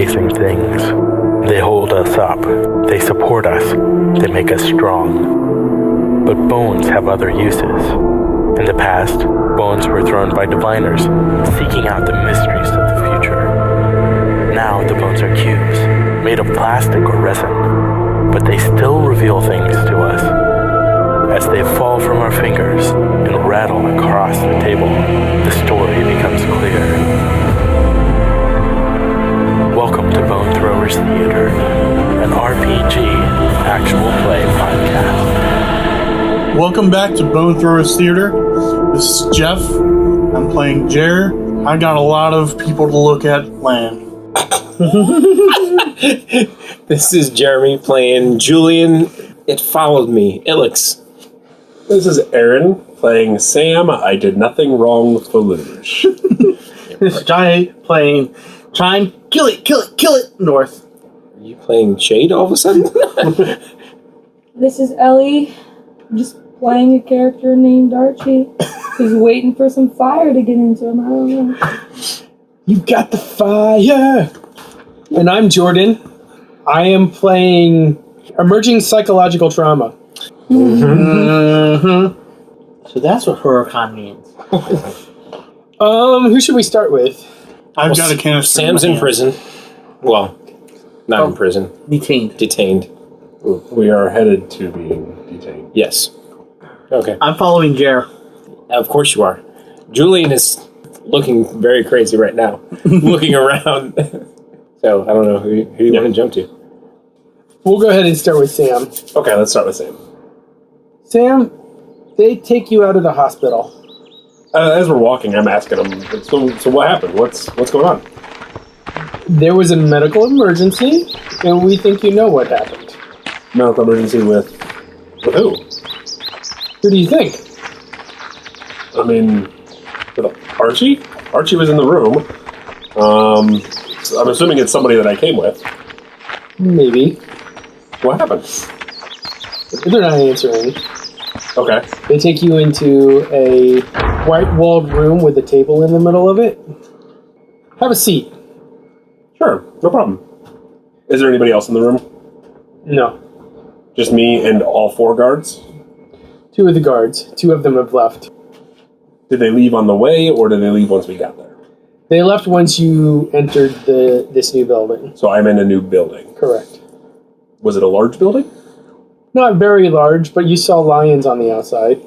amazing things. They hold us up. They support us. They make us strong. But bones have other uses. In the past, bones were thrown by diviners, seeking out the mysteries of the future. Now the bones are cubes, made of plastic or resin, but they still reveal things to us. As they fall from our fingers and rattle across the table, the story becomes clear. Welcome to Bone Throwers Theater, an RPG actual play podcast. Welcome back to Bone Throwers Theater. This is Jeff. I'm playing Jerr. I got a lot of people to look at land. This is Jeremy playing Julian. It followed me, Illix. This is Aaron playing Sam. I did nothing wrong, Feluge. This is Chine playing Chine. Kill it, North. Are you playing Jade all of a sudden? This is Ellie. I'm just playing a character named Archi. He's waiting for some fire to get into him. I don't know. You got the fire! And I'm Jordan. I am playing emerging psychological trauma. Mm-hmm. So that's what Huracan means. Who should we start with? I've got a canister. Sam's in prison. Well, not in prison. Detained. Detained. We are headed to being detained. Yes. Okay. I'm following Jerr. Of course you are. Julian is looking very crazy right now. Looking around. So, I don't know who you want to jump to. We'll go ahead and start with Sam. Okay, let's start with Sam. Sam, they take you out of the hospital. As we're walking, I'm asking him, so what happened? What's going on? There was a medical emergency, and we think you know what happened. Medical emergency with who? Who do you think? I mean, with Archie? Archie was in the room. So I'm assuming it's somebody that I came with. Maybe. What happened? They're not answering. Okay. They take you into a white-walled room with a table in the middle of it. Have a seat. Sure, no problem. Is there anybody else in the room? No. Just me and all four guards? 2 of the guards. 2 of them have left. Did they leave on the way, or did they leave once we got there? They left once you entered this new building. So I'm in a new building. Correct. Was it a large building? Not very large, but you saw lions on the outside.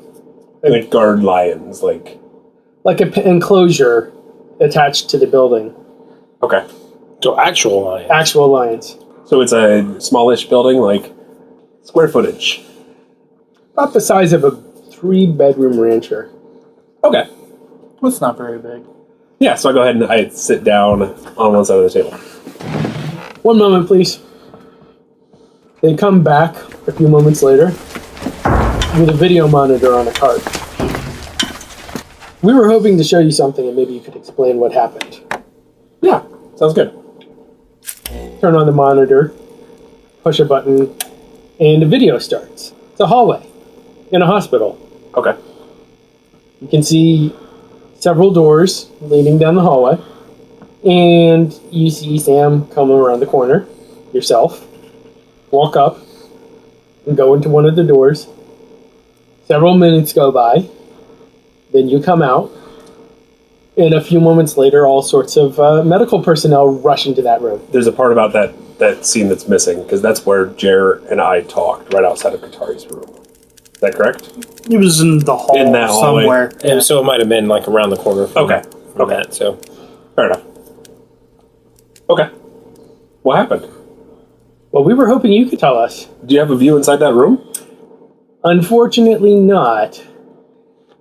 Like guard lions, like... Like an enclosure attached to the building. Okay. So, actual lion. Actual lions. So it's a smallish building, like square footage. About the size of a 3-bedroom rancher. Okay. That's not very big. Yeah, so I go ahead and I sit down on one side of the table. One moment, please. They come back a few moments later with a video monitor on a cart. We were hoping to show you something and maybe you could explain what happened. Yeah, sounds good. Turn on the monitor, push a button, and the video starts. It's a hallway in a hospital. Okay. You can see several doors leading down the hallway, and you see Sam come around the corner, yourself, walk up, and go into one of the doors. Several minutes go by, then you come out, and a few moments later, all sorts of medical personnel rush into that room. There's a part about that scene that's missing, because that's where Jerr and I talked, right outside of Katari's room. Is that correct? It was in the hall In that hallway. somewhere. And so it might have been like around the corner from, Okay. from that, so. Fair enough. Okay. What happened? Well, we were hoping you could tell us. Do you have a view inside that room? Unfortunately not.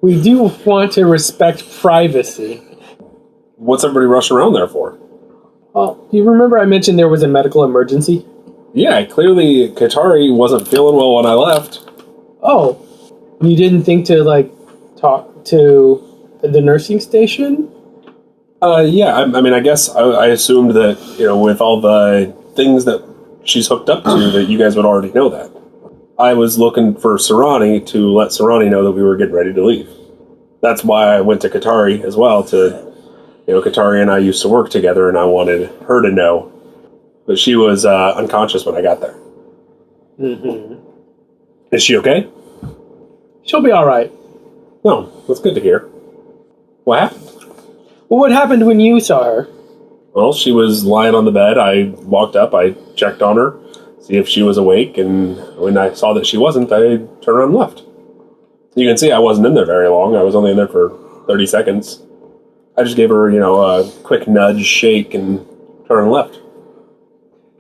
We do want to respect privacy. What's everybody rushing around there for? Well, do you remember I mentioned there was a medical emergency? Yeah, clearly Katari wasn't feeling well when I left. Oh, you didn't think to, talk to the nursing station? Yeah, I mean, I guess I assumed that, with all the things that she's hooked up to, that you guys would already know that. I was looking for Sarani to let Sarani know that we were getting ready to leave. That's why I went to Katari as well, Katari and I used to work together, and I wanted her to know but she was unconscious when I got there. Mm-hmm. Is she okay? She'll be all right. No, that's good to hear. What happened? Well, what happened when you saw her? Well, she was lying on the bed. I walked up, I checked on her, see if she was awake, and when I saw that she wasn't, I turned around and left. You can see I wasn't in there very long. I was only in there for 30 seconds. I just gave her, a quick nudge, shake, and turned and left.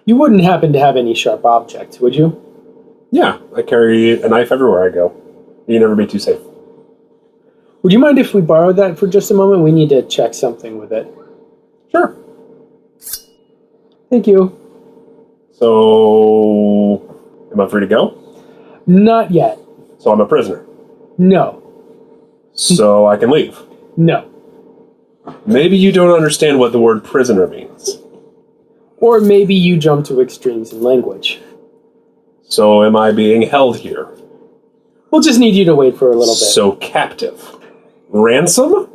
You wouldn't happen to have any sharp objects, would you? Yeah, I carry a knife everywhere I go. You can never be too safe. Would you mind if we borrowed that for just a moment? We need to check something with it. Sure. Thank you. So, am I free to go? Not yet. So I'm a prisoner. No. So I can leave. No. Maybe you don't understand what the word prisoner means. Or maybe you jump to extremes in language. So am I being held here? We'll just need you to wait for a little bit. So captive. Ransom?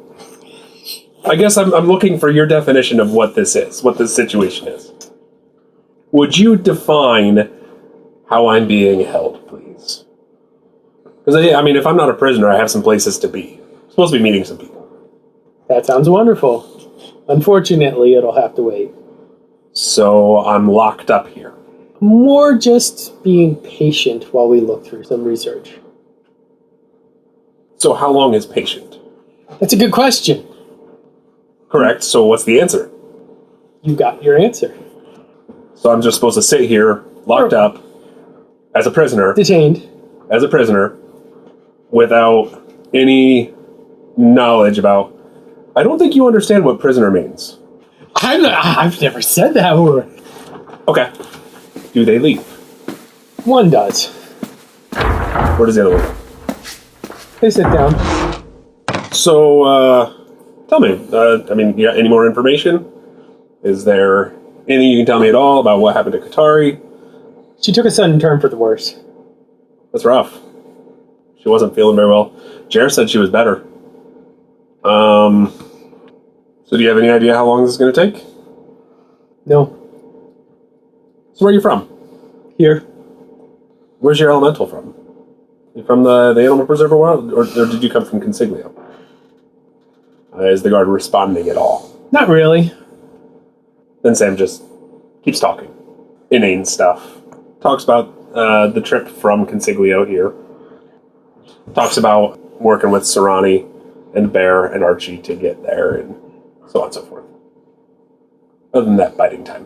I guess I'm looking for your definition of what this is, what this situation is. Would you define how I'm being held, please? Because, if I'm not a prisoner, I have some places to be. I'm supposed to be meeting some people. That sounds wonderful. Unfortunately, it'll have to wait. So I'm locked up here. More just being patient while we look through some research. So how long is patient? That's a good question. Correct, so what's the answer? You got your answer. So I'm just supposed to sit here, locked up, as a prisoner, Detained. without any knowledge about... I don't think you understand what prisoner means. I've never said that word. Okay. Do they leave? One does. Where does the other one go? They sit down. So, tell me, you got any more information? Is there anything you can tell me at all about what happened to Katari? She took a sudden turn for the worse. That's rough. She wasn't feeling very well. Jerr said she was better. So do you have any idea how long this is going to take? No. So where are you from? Here. Where's your elemental from? You from the animal preserver world? Or did you come from Consiglio? Is the guard responding at all? Not really. Then Sam just keeps talking. Inane stuff. Talks about the trip from Consiglio here. Talks about working with Serrani and Bear and Archie to get there and so on and so forth. Other than that, biting time.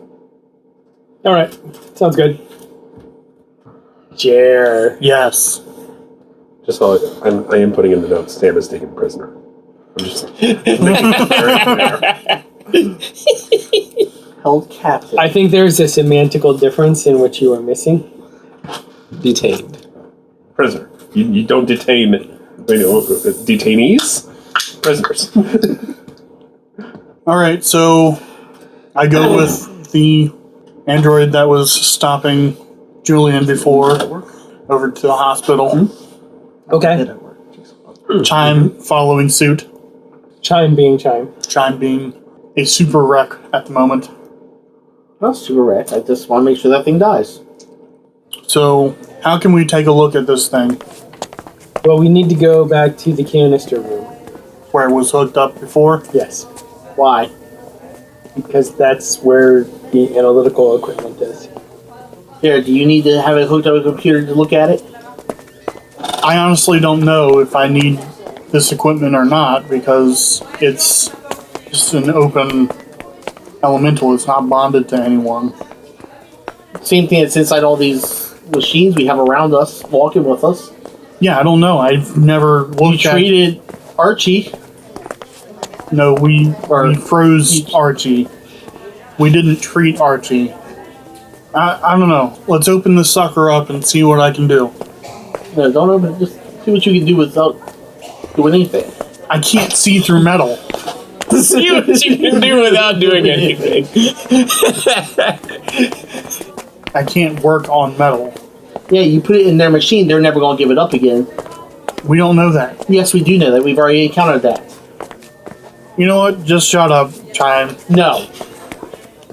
All right. Sounds good. Jerr. Yes. Just so I am putting in the notes, Sam is taken prisoner. I'm just making it very clear. Held captive. I think there's a semantical difference in what you are missing. Detained. Prisoner. You don't detain detainees? Prisoners. All right, so I go with the android that was stopping Julian before over to the hospital. Okay. Chime following suit. Chime being Chime. Chime being a super wreck at the moment. Not super wreck. I just want to make sure that thing dies. So, how can we take a look at this thing Well, we need to go back to the canister room. where it was hooked up before? Yes. Why? Because that's where the analytical equipment is. Here, do you need to have it hooked up to a computer to look at it? I honestly don't know if I need this equipment or not because it's just an open elemental. It's not bonded to anyone. Same thing that's inside all these machines we have around us, walking with us. Yeah, I don't know. I've never We looked at... treated Archie. No, we froze Archie. We didn't treat Archie. I don't know. Let's open this sucker up and see what I can do. No, don't open it. Just see what you can do without doing anything. I can't see through metal. See what you can do without doing anything. I can't work on metal. Yeah, you put it in their machine, they're never going to give it up again. We don't know that. Yes, we do know that. We've already encountered that. You know what? Just shut up, Chime. No.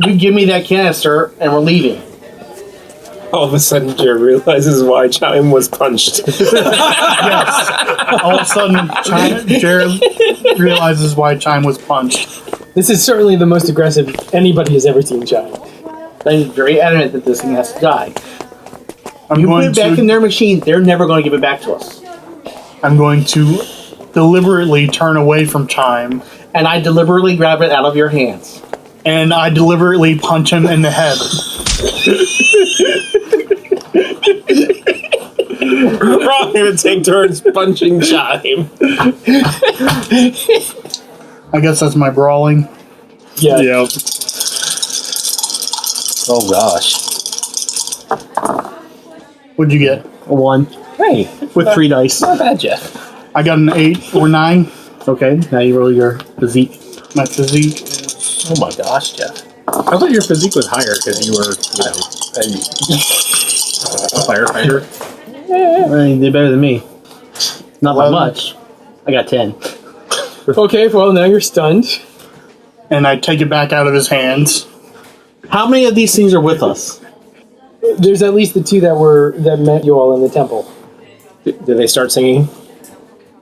You give me that canister, and we're leaving. All of a sudden, Jerr realizes why Chime was punched. Yes. All of a sudden, Jared realizes why Chime was punched. This is certainly the most aggressive anybody has ever seen Chime. I'm very adamant that this thing has to die. I'm You put going it back to. in their machine, they're never going to give it back to us. I'm going to deliberately turn away from Chime, And I deliberately grab it out of your hands. and I deliberately punch him in the head. We're all gonna take turns punching Chime. I guess that's my brawling. Yeah. Oh gosh. What'd you get? A 1. Hey, With 3 dice. not bad, Jeff. I got an 8 or 9. Okay, now you roll your physique. My physique. Oh my gosh, Jeff. I thought your physique was higher because you were, a firefighter. Well, you did better than me. Not by 11. much. I got 10. Okay, well, now you're stunned. And I take it back out of his hands. How many of these things are with us? There's at least the 2 that met you all in the temple. Did they start singing?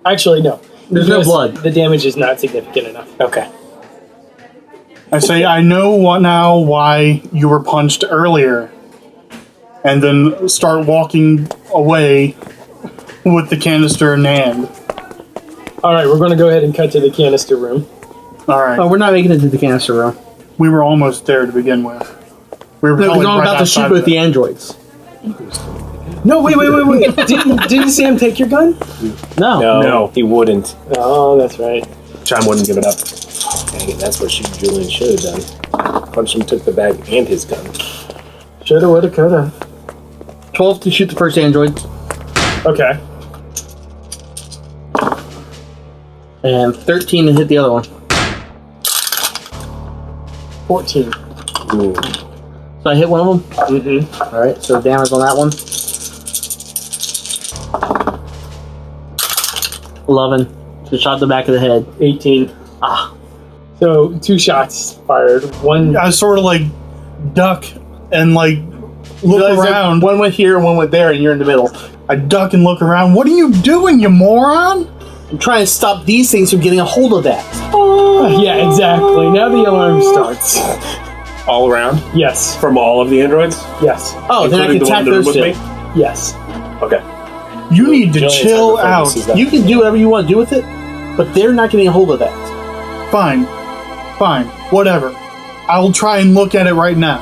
Actually, no. There's no Because blood. The damage is not significant enough. Okay. I say, I know now why you were punched earlier. And then start walking away with the canister in hand. All right, we're going to go ahead and cut to the canister room. Alright. Oh, we're not making it to the canister room. We were almost there to begin with. We were No, probably because I'm right about to outside shoot of with it. the androids. No, wait. didn't Sam take your gun? No. No, he wouldn't. Oh, that's right. Chime wouldn't give it up. Dang it, that's what Julian should have done. Punched him, took the bag and his gun. Shoulda, woulda, coulda. 12 to shoot the first android. Okay. And 13 to hit the other one. 14. Ooh. So I hit one of them? Mm-hmm. Alright, so damage on that one. 11. So shot the back of the head. 18. Ah. So 2 shots fired. One. I sort of like duck and like look Realize that around. One went here and one went there, and you're in the middle. I duck and look around. What are you doing, you moron? I'm trying to stop these things from getting a hold of that. Yeah, exactly. Now the alarm starts. All around? Yes. From all of the androids? Yes. Oh, then I can Including the attack one that those was two. with me? Yes. Okay. You need to Julian's chill hyper out. focuses that. You can do whatever you want to do with it, but they're not getting a hold of that. Fine. Whatever. I'll try and look at it right now.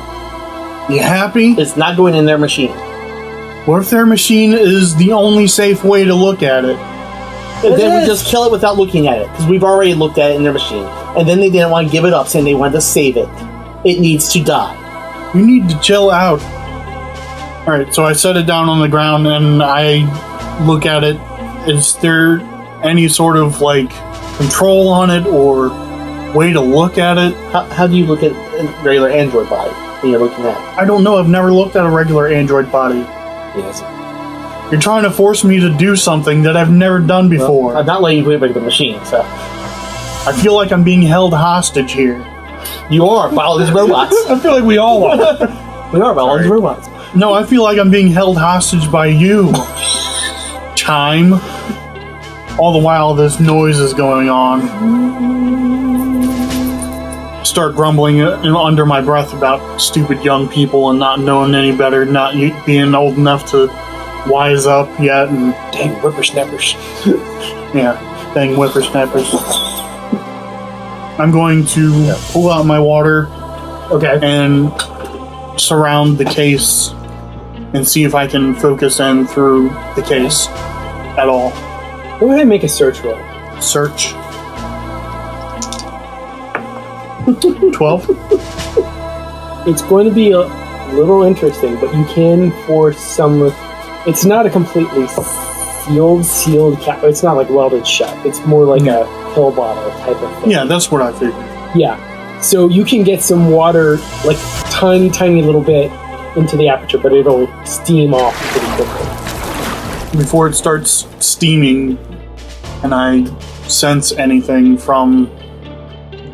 You happy? It's not going in their machine. What if their machine is the only safe way to look at it? And then we just kill it without looking at it, because we've already looked at it in their machine. And then they didn't want to give it up, saying they wanted to save it. It needs to die. You need to chill out. Alright, so I set it down on the ground and I look at it. Is there any sort of like control on it or way to look at it? How do you look at a regular android body when you're looking at it? I don't know. I've never looked at a regular android body. Yes. You're trying to force me to do something that I've never done before. I'm not letting you put it back in the machine, so. I feel like I'm being held hostage here. You are by all these robots. I feel like we all are. We are by all these robots. No, I feel like I'm being held hostage by you. Chime. All the while this noise is going on. Start grumbling under my breath about stupid young people and not knowing any better, not being old enough to wise up yet, and Dang whippersnappers. yeah, dang whippersnappers. I'm going to pull out my water Okay. and surround the case and see if I can focus in through the case at all. Go ahead and make a search roll. Search. 12? It's going to be a little interesting, but you can force some. It's not a completely sealed cap. It's not like welded shut. It's more like a pill bottle type of thing. Yeah, that's what I figured. Yeah. So you can get some water, like tiny little bit, into the aperture, but it'll steam off pretty quickly. Before it starts steaming, can I sense anything from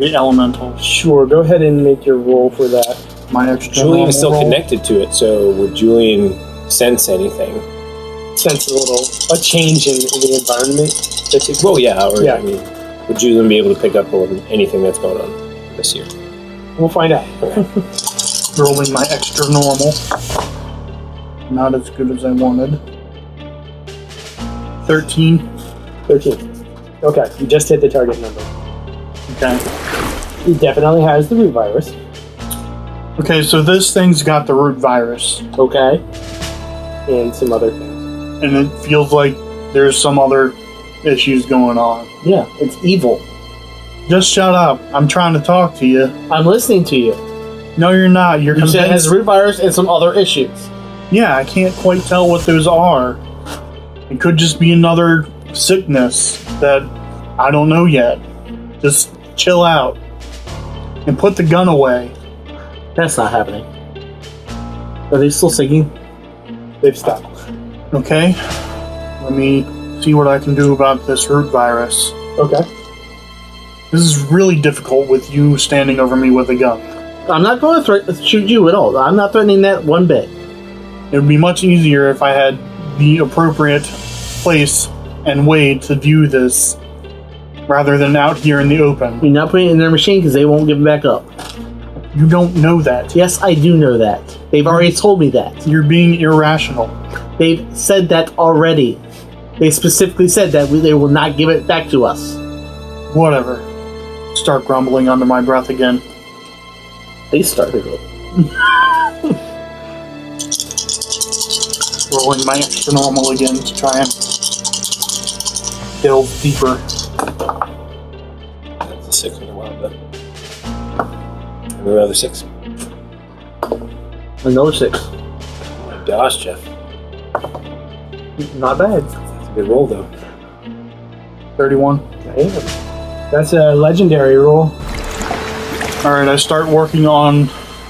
the elemental. Sure, go ahead and make your roll for that. My extra Julian is still normal roll. connected to it, so would Julian sense anything? Sense a change in the environment. That you, Well, yeah. Or, Yeah. I mean, would Julian be able to pick up on anything that's going on this year? we'll find out. Rolling my extra normal. Not as good as I wanted. 13. 13. Okay, you just hit the target number. Okay. He definitely has the root virus. Okay, so this thing's got the root virus. Okay. And some other things. And it feels like there's some other issues going on. Yeah, it's evil. Just shut up. I'm trying to talk to you. I'm listening to you. No, you're not. You're You said it has convinced. root virus and some other issues. Yeah, I can't quite tell what those are. It could just be another sickness that I don't know yet. Just chill out. And put the gun away. That's not happening. Are they still singing? They've stopped. Okay? Let me see what I can do about this root virus. Okay. This is really difficult with you standing over me with a gun. I'm not going to shoot you at all. I'm not threatening that one bit. It would be much easier if I had the appropriate place and way to view this rather than out here in the open. You're not putting it in their machine because they won't give it back up. You don't know that. Yes, I do know that. They've already told me that. You're being irrational. They've said that already. They specifically said that they will not give it back to us. Whatever. Start grumbling under my breath again. They started it. Rolling my extra normal again to try and delve deeper. That's a 6 in a while, then. And another 6. Another 6. Oh my gosh, Jeff. Not bad. That's a good roll, though. 31. Damn. That's a legendary roll. Alright, I start working on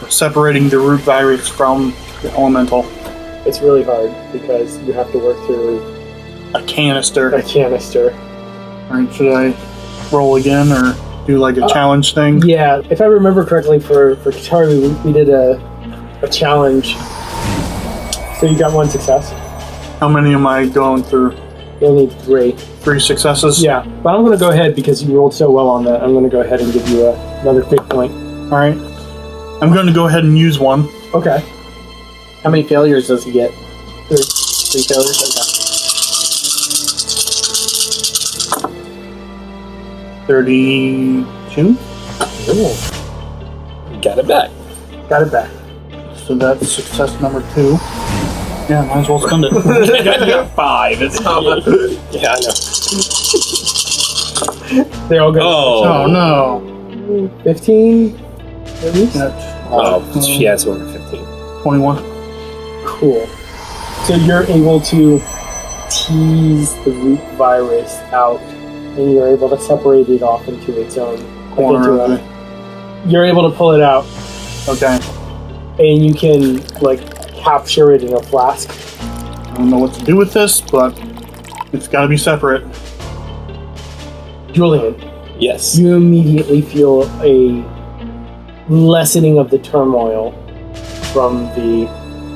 separating the root virus from the elemental. It's really hard because you have to work through A canister. a canister. Alright, should I roll again or do like a challenge thing? Yeah, if I remember correctly, for Charlie, we did a challenge. So you got one success. How many am I going through? You'll need 3. 3 successes? Yeah, but I'm going to go ahead because you rolled so well on that. I'm going to go ahead and give you another fate point. Alright. I'm going to go ahead and use one. Okay. How many failures does he get? 3. 3 failures? Okay. 32? Ooh, Got it back. got it back. So that's success number 2. Yeah, might as well spend it. You got 5. It's how much. Yeah, I know. They're all good. Oh no. 15 at least? That's Oh, she has over 15. 21. Cool. So you're able to tease the root virus out, and you're able to separate it off into its own Corner into of a- it. You're able to pull it out, Okay. and you can capture it in a flask. I don't know what to do with this, but it's got to be separate. Julian, Yes. you immediately feel a lessening of the turmoil from the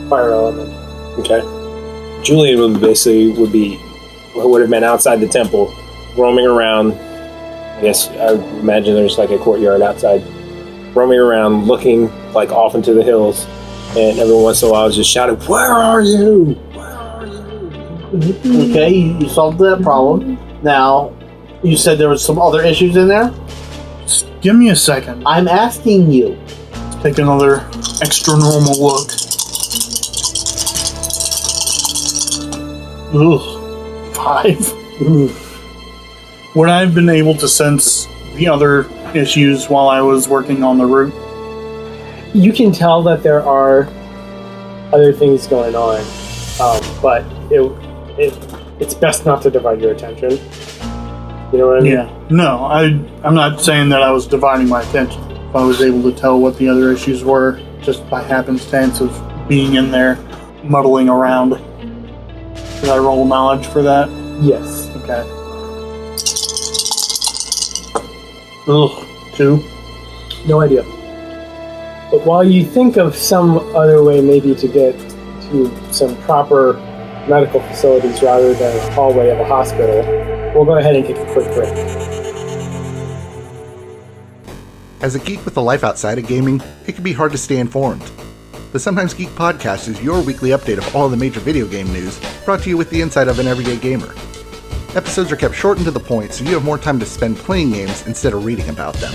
fire element. Okay. Julian would would have been outside the temple, roaming around. I guess I would imagine there's like a courtyard outside, roaming around, looking like off into the hills, and every once in a while just shouting, "Where are you? Where are you?" Okay, you solved that problem. Now, you said there was some other issues in there? Just give me a second. I'm asking you. Take another extra normal look. Ugh. 5. Would I have been able to sense the other issues while I was working on the route? You can tell that there are other things going on, but it's best not to divide your attention. You know what I mean? Yeah. No, I'm not saying that I was dividing my attention. If I was able to tell what the other issues were just by happenstance of being in there, muddling around. Did I roll knowledge for that? Yes. Okay. Ugh. 2. No idea. But while you think of some other way maybe to get to some proper medical facilities rather than a hallway of a hospital, we'll go ahead and take a quick break. As a geek with a life outside of gaming, it can be hard to stay informed. The Sometimes Geek podcast is your weekly update of all the major video game news, brought to you with the insight of an everyday gamer. Episodes are kept short and to the point, so you have more time to spend playing games instead of reading about them.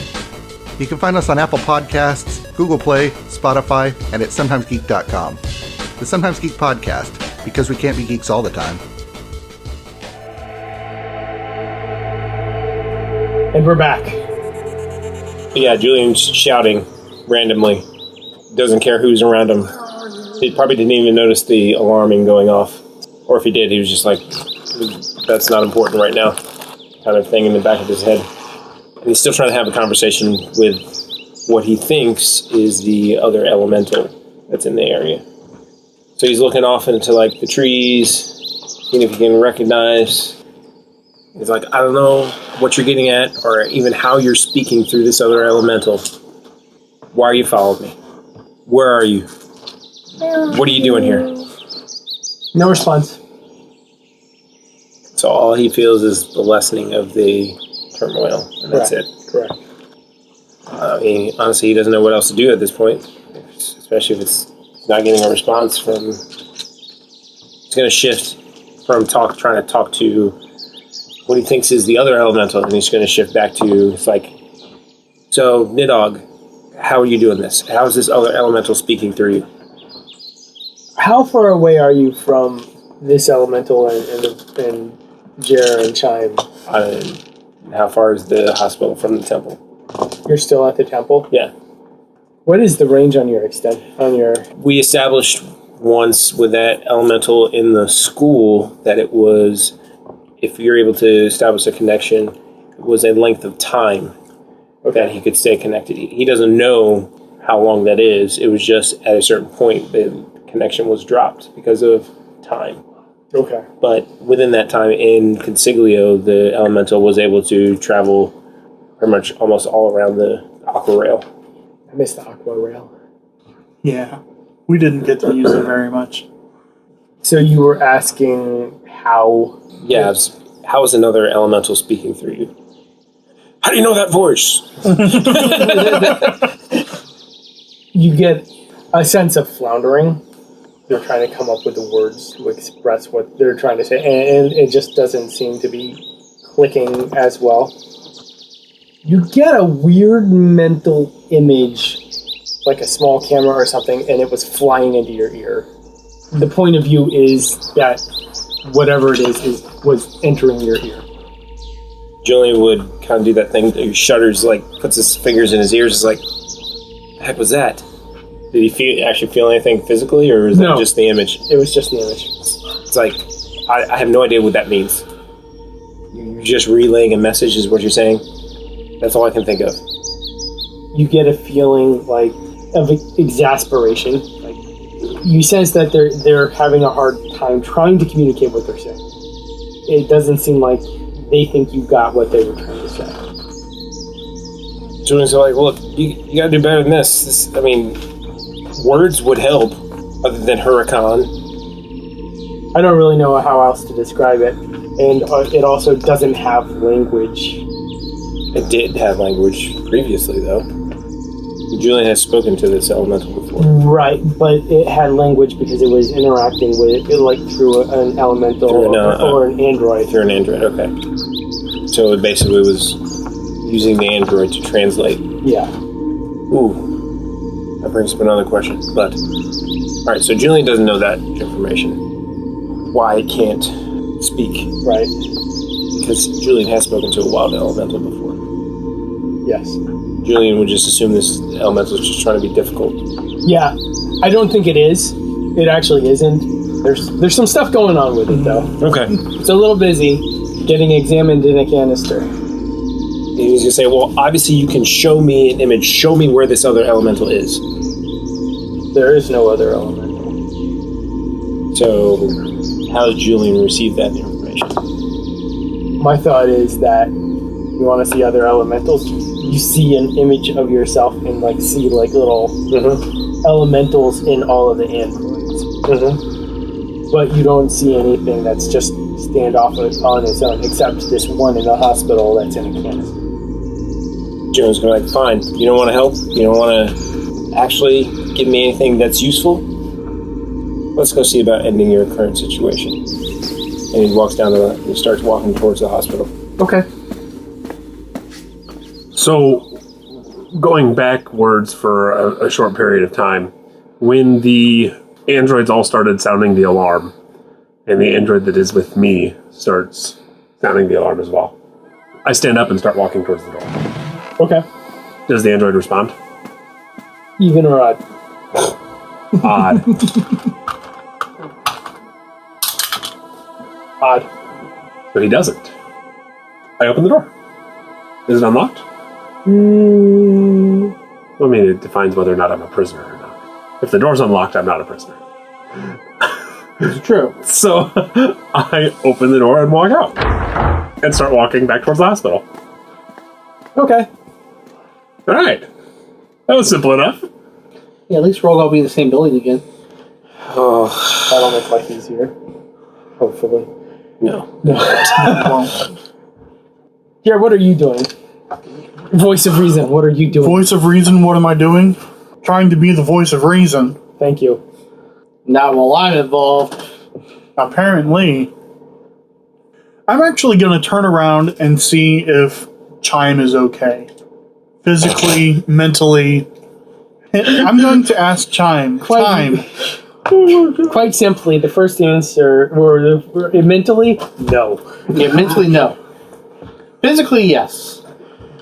You can find us on Apple Podcasts, Google Play, Spotify, and at sometimesgeek.com. The Sometimes Geek podcast, because we can't be geeks all the time. And we're back. Yeah, Julian's shouting randomly. Doesn't care who's around him. He probably didn't even notice the alarming going off. Or if he did, he was just like, that's not important right now, kind of thing in the back of his head. And he's still trying to have a conversation with what he thinks is the other elemental that's in the area. So he's looking off into like the trees, seeing if he can recognize. He's like, I don't know what you're getting at or even how you're speaking through this other elemental. Why are you following me? Where are you? What are you doing here? No response. So all he feels is the lessening of the turmoil, and that's it. Correct. Honestly, he doesn't know what else to do at this point, especially if it's not getting a response from... He's going to shift from trying to talk to what he thinks is the other elemental, and he's going to shift back to, it's like, so, Nidog, how are you doing this? How is this other elemental speaking through you? How far away are you from this elemental and Jerr and Chine? How far is the hospital from the temple? You're still at the temple? Yeah. What is the range on your We established once with that elemental in the school that it was, if you're able to establish a connection, it was a length of time that he could stay connected. He doesn't know how long that is. It was just at a certain point the connection was dropped because of time. Okay. But within that time in Consiglio, the elemental was able to travel pretty much almost all around the aqua rail. I missed the aqua rail. Yeah. We didn't get to use it very much. So you were asking how... Yeah, how is another elemental speaking through you? How do you know that voice? You get a sense of floundering. They're trying to come up with the words to express what they're trying to say, and it just doesn't seem to be clicking as well. You get a weird mental image, like a small camera or something, and it was flying into your ear. The point of view is that whatever it is was entering your ear. Julian would kind of do that thing. He shudders, like puts his fingers in his ears. Is like, the heck was that? Did he actually feel anything physically, or is that just the image? It was just the image. It's like, I have no idea what that means. You're just relaying a message is what you're saying? That's all I can think of. You get a feeling like of exasperation. Like you sense that they're having a hard time trying to communicate what they're saying. It doesn't seem like they think you got what they were trying to say. Julian's like, look, you gotta do better than this. I mean, words would help, other than Huracan. I don't really know how else to describe it. And it also doesn't have language. It did have language previously, though. Julian has spoken to this elemental before. Right, but it had language because it was interacting with it, like through an elemental or an android. Through an android, okay. So it basically was using the android to translate. Yeah. Ooh. That brings up another question. But, alright, so Julian doesn't know that information. Why it can't speak. Right. Because Julian has spoken to a wild elemental before. Yes. Julian would just assume this elemental is just trying to be difficult. Yeah, I don't think it is. It actually isn't. There's some stuff going on with it, though. Okay. It's a little busy getting examined in a canister. He was going to say, well, obviously you can show me an image. Show me where this other elemental is. There is no other elemental. So, how does Julian receive that information? My thought is that you want to see other elementals. you see an image of yourself and like see like little elementals in all of the androids. But you don't see anything that's just standoff on its own, except this one in the hospital that's in a canister. Joe's going to be like, fine, you don't want to help? You don't want to actually give me anything that's useful? Let's go see about ending your current situation. And he walks down he starts walking towards the hospital. Okay. So, going backwards for a short period of time, when the androids all started sounding the alarm, and the android that is with me starts sounding the alarm as well, I stand up and start walking towards the door. Okay. Does the android respond? Even or odd? Odd. Odd. So he doesn't. I open the door. Is it unlocked? I mean, it defines whether or not I'm a prisoner or not. If the door's unlocked, I'm not a prisoner. It's true. So I open the door and walk out. And start walking back towards the hospital. Okay. Alright. That was simple enough. Yeah, at least we're all going to be in the same building again. Oh, That'll make life easier. Hopefully. no. Yeah, what are you doing? Voice of reason, what are you doing? Voice of reason, what am I doing? Trying to be the voice of reason. Thank you. Not while I'm involved. Apparently. I'm actually going to turn around and see if Chine is okay. Physically, mentally. I'm going to ask Chine. Chine. Quite simply, the first answer, mentally, no. Yeah, mentally, no. Physically, yes.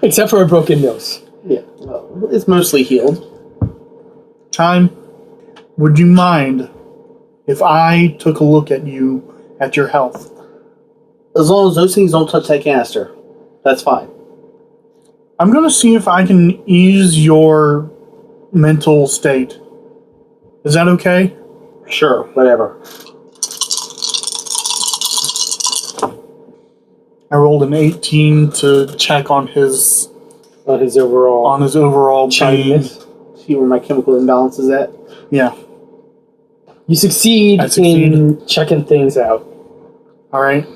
Except for a broken nose. Yeah, well, it's mostly healed. Chine, would you mind if I took a look at you, at your health? As long as those things don't touch that canister, that's fine. I'm going to see if I can ease your mental state. Is that okay? Sure, whatever. I rolled an 18 to check on his overall pain. See where my chemical imbalance is at? Yeah. You succeed I succeed. in checking things out. All right.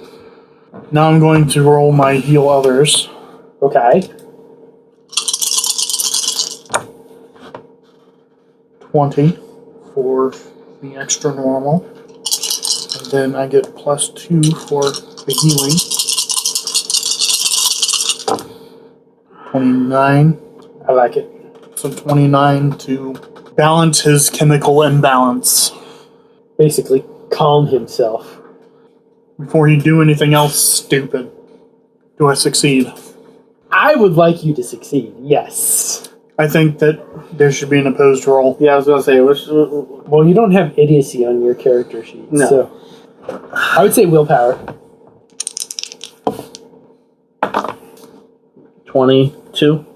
Now I'm going to roll my heal others. Okay. 20 for the extra normal. And then I get +2 for the healing. 29. I like it. So 29 to balance his chemical imbalance. Basically, calm himself. Before you do anything else stupid. Do I succeed? I would like you to succeed, yes. I think that there should be an opposed roll. Yeah, I was going to say, Well, you don't have idiocy on your character sheet, No. so I would say willpower. 22.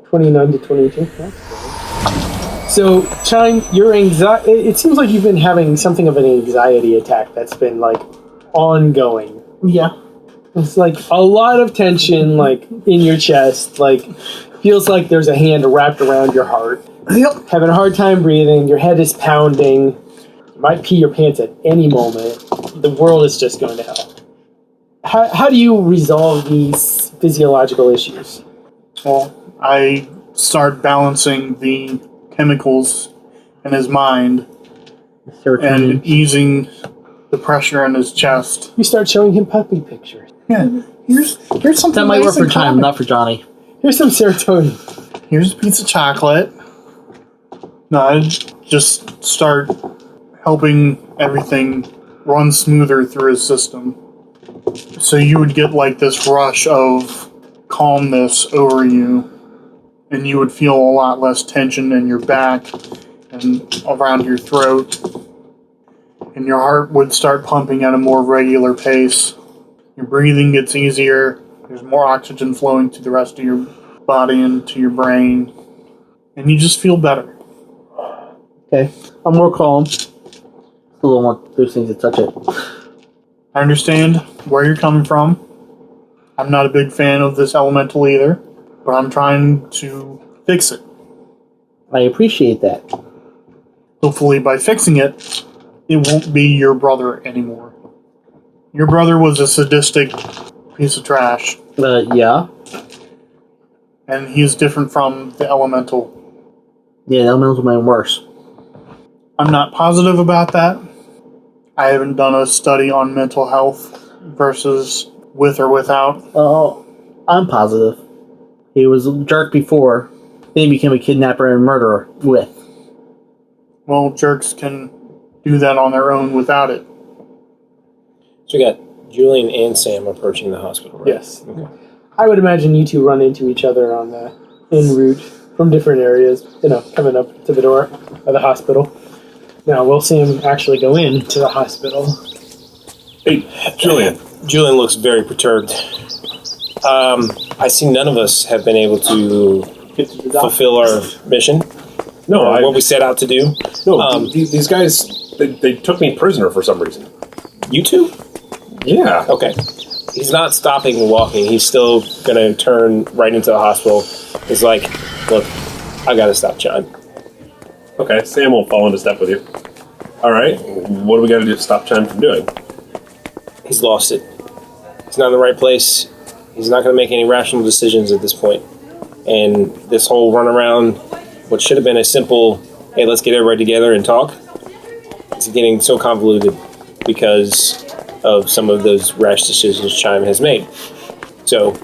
29 to 22. That's good. So, Chine, your anxiety, it seems like you've been having something of an anxiety attack that's been, like, ongoing. Yeah. It's like a lot of tension, like, in your chest, like, feels like there's a hand wrapped around your heart. Yep. Having a hard time breathing, your head is pounding, you might pee your pants at any moment. The world is just going to hell. How do you resolve these physiological issues? Well, I start balancing the chemicals in his mind and easing the pressure in his chest. You start showing him puppy pictures. Yeah, here's something That might nice work for and Chime, calming. not for Johnny. Here's some serotonin. Here's a piece of chocolate. No, I just start helping everything run smoother through his system. So you would get like this rush of calmness over you, and you would feel a lot less tension in your back and around your throat, and your heart would start pumping at a more regular pace. Your breathing gets easier, there's more oxygen flowing to the rest of your body and to your brain, and you just feel better. Okay. I'm more calm. Still don't want those things to touch it. I understand where you're coming from. I'm not a big fan of this elemental either, but I'm trying to fix it. I appreciate that. Hopefully by fixing it, it won't be your brother anymore. Your brother was a sadistic piece of trash, Yeah. and he's different from the elemental. Yeah, the elementals made him worse. I'm not positive about that. I haven't done a study on mental health versus with or without. Oh, I'm positive. He was a jerk before, then he became a kidnapper and murderer with. Well, jerks can do that on their own without it. So we got Julian and Sam approaching the hospital, right? Yes. I would imagine you two run into each other on the en route from different areas, coming up to the door of the hospital. Now, will Sam actually go into the hospital? Hey, Julian. Julian looks very perturbed. I see none of us have been able to Get to the doctor. fulfill our mission. No, or what we set out to do. these guys, they took me prisoner for some reason. You two? Yeah. Okay. He's not stopping walking. He's still going to turn right into the hospital. He's like, look, I got to stop Chine. Okay, Sam will fall into step with you. All right, what do we got to do to stop Chine from doing? He's lost it. He's not in the right place. He's not going to make any rational decisions at this point. And this whole run around, what should have been a simple, hey, let's get everybody together and talk, it's getting so convoluted because of some of those rash decisions Chime has made. So,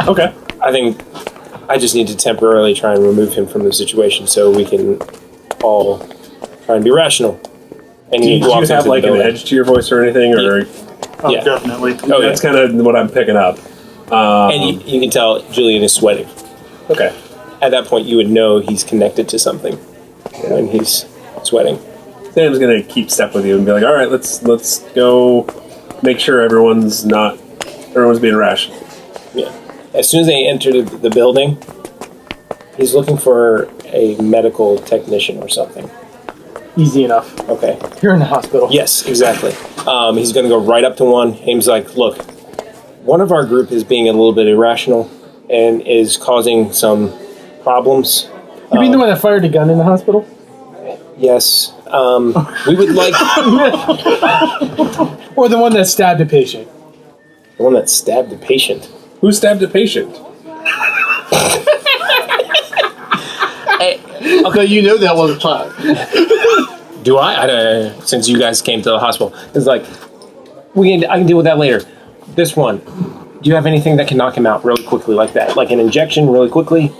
Okay. I think I just need to temporarily try and remove him from the situation so we can all try and be rational. And Do you have like an edge to your voice or anything, or Oh, Yeah. definitely. Oh, that's kind of what I'm picking up. And you can tell Julian is sweating. Okay. At that point, you would know he's connected to something when he's sweating. Sam's gonna keep step with you and be like, "All right, let's go, make sure everyone's being rational." Yeah. As soon as they entered the building, he's looking for a medical technician or something. Easy enough. Okay. You're in the hospital. Yes, exactly. He's going to go right up to one. And he's like, look, one of our group is being a little bit irrational and is causing some problems. You mean the one that fired a gun in the hospital? Yes. We would like Or the one that stabbed a patient? the one that stabbed the patient. Who stabbed a patient? Okay, you know that wasn't Chine. Do I? I don't, since you guys came to the hospital. It's like, I can deal with that later. This one, do you have anything that can knock him out really quickly like that? Like an injection really quickly?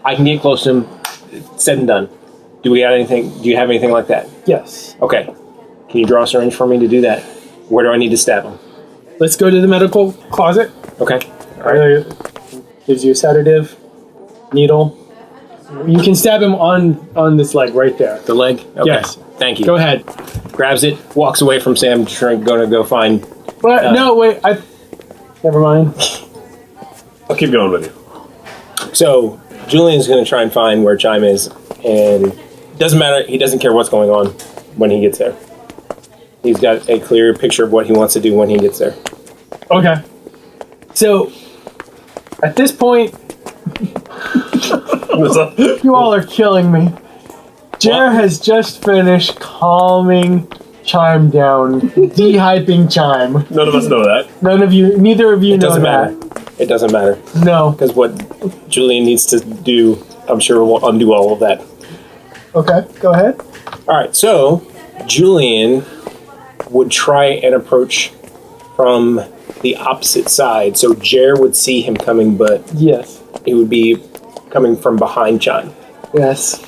I can get close to him. Said and done. Do we got anything? Do you have anything like that? Yes. Okay. Can you draw a syringe for me to do that? Where do I need to stab him? Let's go to the medical closet. Okay. All right. Gives you a sedative, needle. You can stab him on this leg right there. The leg? Okay. Yes. Thank you. Go ahead. Grabs it, walks away from Sam, going to go find... But no, wait. Never mind. I'll keep going with you. So, Julian's going to try and find where Chime is, and doesn't matter, he doesn't care what's going on when he gets there. He's got a clear picture of what he wants to do when he gets there. Okay. So, at this point, What's up? you all are killing me. Jerr has just finished calming Chime down, de-hyping Chime. None of us know that. Neither of you know Doesn't that. matter. It doesn't matter. No. Because what Julian needs to do, I'm sure will undo all of that. Okay, go ahead. Alright, so Julian would try and approach from the opposite side. So Jerr would see him coming, but Yes. he would be coming from behind Chime. Yes.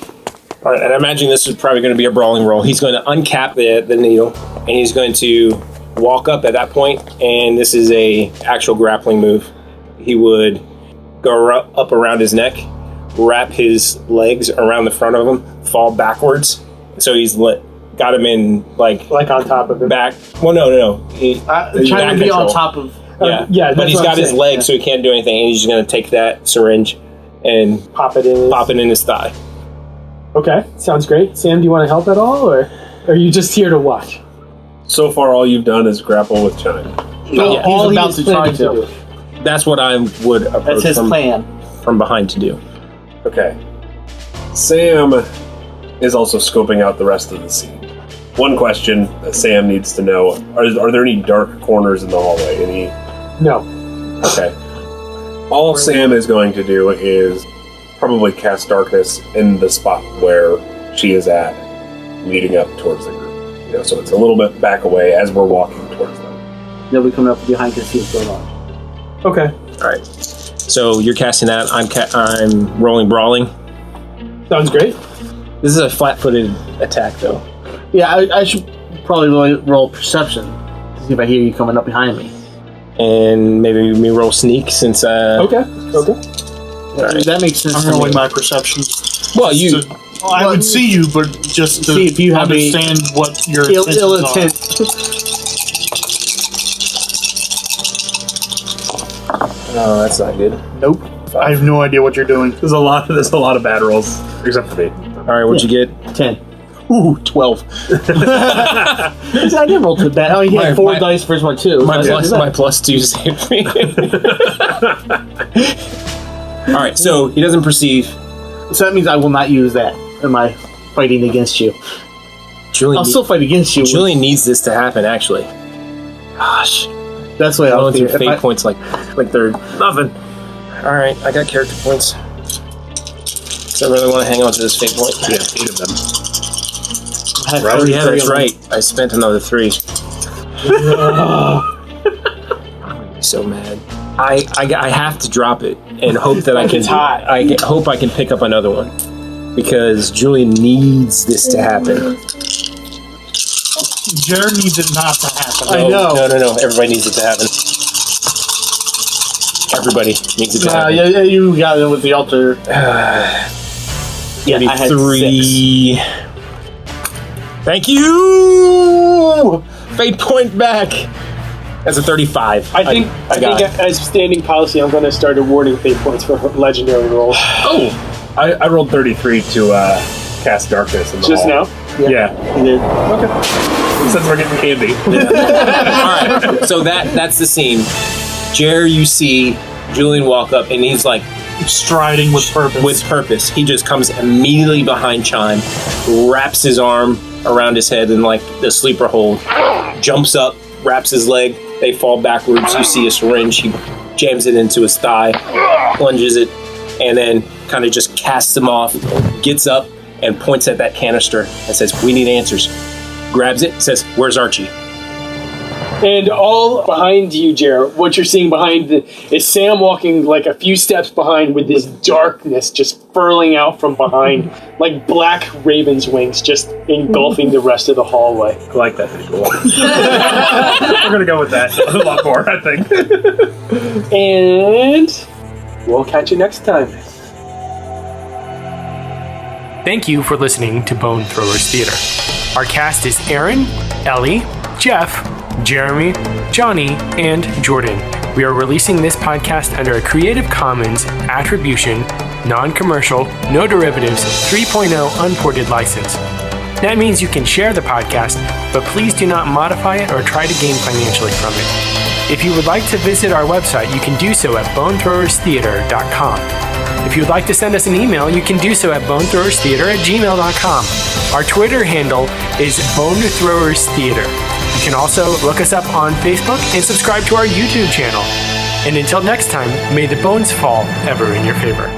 All right, and I imagine this is probably going to be a brawling roll. He's going to uncap the needle, and he's going to walk up at that point, and this is a actual grappling move. He would go up around his neck, wrap his legs around the front of him, fall backwards. So he's got him in like on top of him. back. Well, no. He's Chine back would be on control. top of. Yeah, yeah, but that's he's what got I'm his saying, leg, yeah. so he can't do anything. And he's just going to take that syringe and Pop it in. pop it in his thigh. Okay, sounds great. Sam, do you want to help at all, or are you just here to watch? So far, all you've done is grapple with Chine. Yeah, All All he's he about is to try planning to do. That's what I would approach That's his from, plan. from behind to do. Okay. Sam is also scoping out the rest of the scene. One question that Sam needs to know, are there any dark corners in the hallway? Any? No. Okay. All Sam is going to do is probably cast darkness in the spot where she is at, leading up towards the group. You know, so it's a little bit back away as we're walking towards them. They'll be coming up behind to see what's going on. Okay. All right. So you're casting that. I'm rolling brawling. Sounds great. This is a flat-footed attack, though. Yeah, I should probably roll perception to see if I hear you coming up behind me. And maybe me roll sneak since. Okay. Right. That makes sense. I'm to me. rolling my perception. Well, you. I would see you, but just to See if you have understand what your ill intentions are. intent. Oh, that's not good. Nope. I have no idea what you're doing. There's a lot of bad rolls, except for me. All right, what'd you get? 10. Ooh, 12. I didn't roll too bad. Oh, you had 4 dice, first one, too. My plus 2 saved me. All right, so he doesn't perceive. So that means I will not use that in my fighting against you. Julian, I'll still fight against you. Julian needs this to happen, actually. Gosh. That's why I'll Going through figure. fate points like they're nothing. All right, I got character points. Because I really want to hang on to this fate point. Yeah, 8 of them. Oh, yeah, that's right. I spent another 3. I'm so mad. I have to drop it and hope that I can. It's hot. Hope I can pick up another one because Julian needs this to happen. Jerr needs it not to happen. I know. No. Everybody needs it to happen. Everybody needs it to happen. Yeah, you got it with the altar. Yeah, I had 3. Thank you. Fate point back. That's a 35. I think as standing policy, I'm going to start awarding fate points for legendary rolls. Oh! I rolled 33 to cast darkness in the Just hall. now? Yeah. You did. Okay. Since we're getting candy. All right, so that's the scene. Jerr, you see Julian walk up, and he's like Striding with purpose. with purpose. He just comes immediately behind Chine, wraps his arm around his head in like the sleeper hold, jumps up, wraps his leg. They fall backwards. You see a syringe. He jams it into his thigh, plunges it, and then kind of just casts him off. Gets up and points at that canister and says, "We need answers." Grabs it, says, "Where's Archie?" And all behind you, Jerr, what you're seeing behind is Sam walking like a few steps behind with this darkness just furling out from behind, like black raven's wings just engulfing the rest of the hallway. I like that visual. We're going to go with that a lot more, I think. And we'll catch you next time. Thank you for listening to Bone Throwers Theater. Our cast is Aaron, Ellie, Jeff, Jeremy, Johnny, and Jordan. We are releasing this podcast under a Creative Commons Attribution, Non-Commercial, No Derivatives 3.0 Unported license. That means you can share the podcast, but please do not modify it or try to gain financially from it. If you would like to visit our website, you can do so at bonethrowerstheater.com. If you would like to send us an email, you can do so at bonethrowerstheater@gmail.com. Our Twitter handle is bonethrowerstheater. You can also look us up on Facebook and subscribe to our YouTube channel. And until next time, may the bones fall ever in your favor.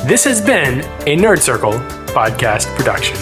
This has been a Nerd Circle podcast production.